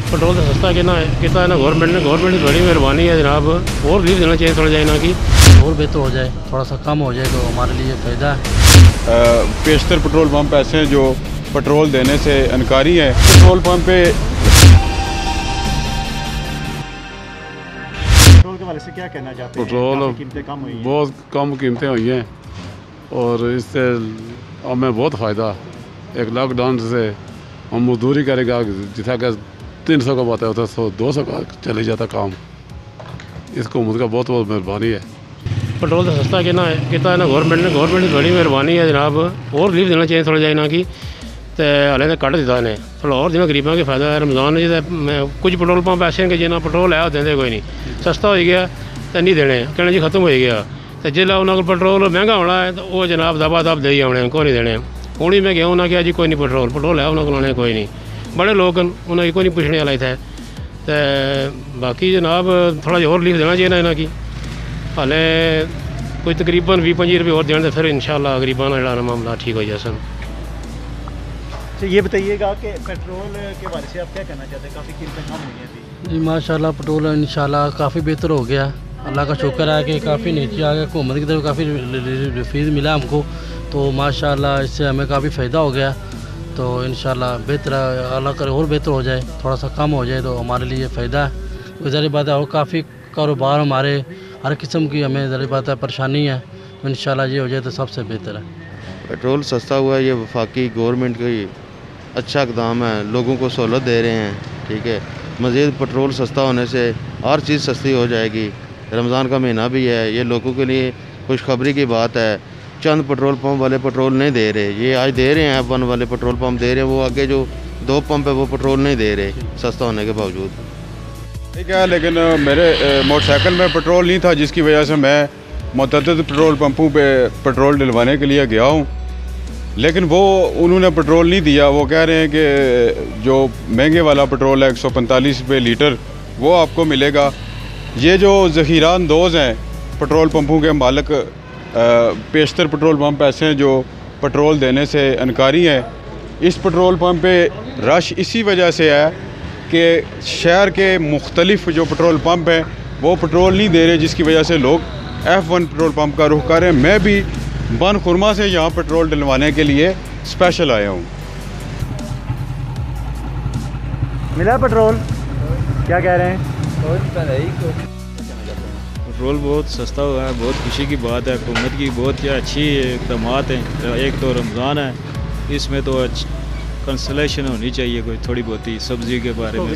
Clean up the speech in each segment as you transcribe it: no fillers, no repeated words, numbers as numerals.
Petrol तो सस्ता कितना है ना गवर्नमेंट की बड़ी मेहरबानी है जनाब। और रिलीफ देना चाहिए थोड़ा जाए ना कि और बेहतर हो जाए, थोड़ा सा कम हो जाए तो हमारे लिए फ़ायदा है। पेशतर पेट्रोल पंप ऐसे हैं जो पेट्रोल देने से इनकारी हैं। पेट्रोल पंप पे पेट्रोल के वाले से क्या कहना चाहते हैं? पेट्रोल कीमतें कम हुई हैं। बहुत कम कीमतें हुई हैं और इससे हमें बहुत फ़ायदा। एक लॉकडाउन से हम मजदूरी करेगा जितना का 300 का बात है उधर 100-200 का चले जाता काम। इसको मुझका बहुत बहुत मेहरबानी है। पेट्रोल तो सस्ता कितना है ना गवर्नमेंट की बड़ी मेहरबानी है जनाब। और रिलीफ देना चाहिए थोड़ा जाए ना कि हाले तो कट दिता ने थोड़ा और जिन्हें गरीबों के फायदा है। रमज़ान कुछ पेट्रोल पंप ऐसे हैं कि जिन्हें पेट्रोल है देंगे कोई नहीं, सस्ता हो गया तो नहीं देने कहने जी खत्म हो गया। तो जिसलै उन्होंने पेट्रोल महंगा होना है तो वो जनाब दबा दब दे आने को नहीं देने। हूँ ही मैं गया उन्हें कहा जी कोई नहीं पेट्रोल है उन्होंने लाने कोई नहीं। बड़े लोग उन्हें कोई नहीं पूछने वाला इतना। तो बाकी जनाब थोड़ा और रिलीफ देना चाहिए ना इन्हें की हाले कोई तकरीबन 20-25 रुपये और देने तो फिर इंशाल्लाह गरीबाना जरा मामला ठीक हो जाए सन। तो ये बताइएगा कि पेट्रोल के बारे से आप क्या कहना चाहते हैं? काफ़ी कीमतें कम हुई हैं जी माशाल्लाह पेट्रोल इंशाल्लाह काफ़ी बेहतर हो गया। अल्लाह का शुक्र है कि काफ़ी नीचे आ गया, हुकूमत की तरफ काफ़ी रिफीज़ मिला हमको, तो माशाल्लाह इससे हमें काफ़ी फ़ायदा हो गया। तो इंशाल्लाह बेहतर अल्लाह करे और बेहतर हो जाए, थोड़ा सा कम हो जाए तो हमारे लिए फ़ायदा है। गुज़ारी बात है और काफ़ी कारोबार हमारे हर किस्म की हमें ज़रूरी बात है परेशानी है, तो इंशाल्लाह ये हो जाए तो सबसे बेहतर है। पेट्रोल सस्ता हुआ है, ये वफाकी गवर्नमेंट की अच्छा इक़दाम है, लोगों को सहूलत दे रहे हैं। ठीक है, मज़ीद पेट्रोल सस्ता होने से हर चीज़ सस्ती हो जाएगी। रमज़ान का महीना भी है, ये लोगों के लिए खुशखबरी की बात है। चंद पेट्रोल पंप वाले पेट्रोल नहीं दे रहे, ये आज दे रहे हैं, F1 वाले पेट्रोल पंप दे रहे हैं, वो आगे जो 2 पंप है वो पेट्रोल नहीं दे रहे सस्ता होने के बावजूद। ठीक है, लेकिन मेरे मोटरसाइकिल में पेट्रोल नहीं था जिसकी वजह से मैं मुतअद्दिद पेट्रोल पंपों पे पेट्रोल डलवाने के लिए गया हूँ, लेकिन वो उन्होंने पेट्रोल नहीं दिया। वो कह रहे हैं कि जो महंगे वाला पेट्रोल है 145 रुपये लीटर वो आपको मिलेगा। ये जो ज़ख़ीरा अंदोज़ हैं पेट्रोल पंपों के मालिक, पेशतर पेट्रोल पंप ऐसे हैं जो पेट्रोल देने से इनकारी हैं। इस पेट्रोल पंप पे रश इसी वजह से है कि शहर के मुख्तलिफ जो पेट्रोल पंप हैं वो पेट्रोल नहीं दे रहे, जिसकी वजह से लोग F1 पेट्रोल पंप का रुख कर रहे हैं। मैं भी बन खुरमा से यहाँ पेट्रोल डलवाने के लिए स्पेशल आया हूँ। मिला पेट्रोल? क्या कह रहे हैं? पेट्रोल बहुत सस्ता हुआ है, बहुत खुशी की बात है। हुकूमत की बहुत अच्छी इक़दाम हैं। एक तो रमज़ान है, इसमें तो कंसलेशन होनी चाहिए कोई थोड़ी बहुत ही सब्ज़ी के बारे में।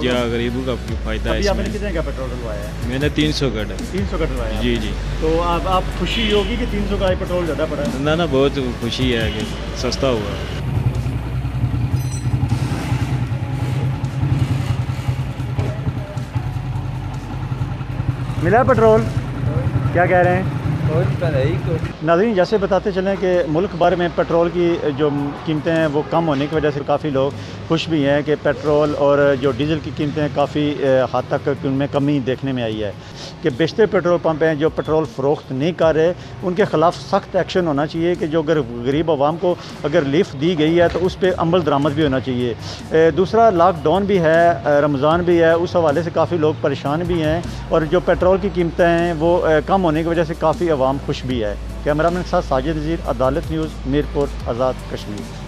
या गरीबों का फ़ायदा है। आपने कितने का पेट्रोल डलवाया है? मैंने 300 का 300 का डलवाया। जी जी। तो आप खुशी होगी कि 300 का पेट्रोल ज़्यादा पड़ा है? ना बहुत खुशी है कि सस्ता हुआ। मिला पेट्रोल? क्या कह रहे हैं? नाज़रीन, जैसे बताते चलें कि मुल्क भर में पेट्रोल की जो कीमतें हैं वो कम होने की वजह से काफ़ी लोग खुश भी हैं कि पेट्रोल और जो डीज़ल की कीमतें काफ़ी हद तक उनमें कमी देखने में आई है। कि बेशतर पेट्रोल पंप हैं जो पेट्रोल फ़रोख्त नहीं कर रहे, उनके ख़िलाफ़ सख्त एक्शन होना चाहिए कि जो अगर गरीब आवाम को अगर लिफ्ट दी गई है तो उस पर अमल दरामद भी होना चाहिए। दूसरा लॉकडाउन भी है, रमज़ान भी है, उस हवाले से काफ़ी लोग परेशान भी हैं और जो पेट्रोल की कीमतें हैं वो कम होने की वजह से काफ़ी आवाम खुश भी है। कैमरामैन के साथ साजिद नज़ीर, अदालत न्यूज़, मीरपुर, आज़ाद कश्मीर।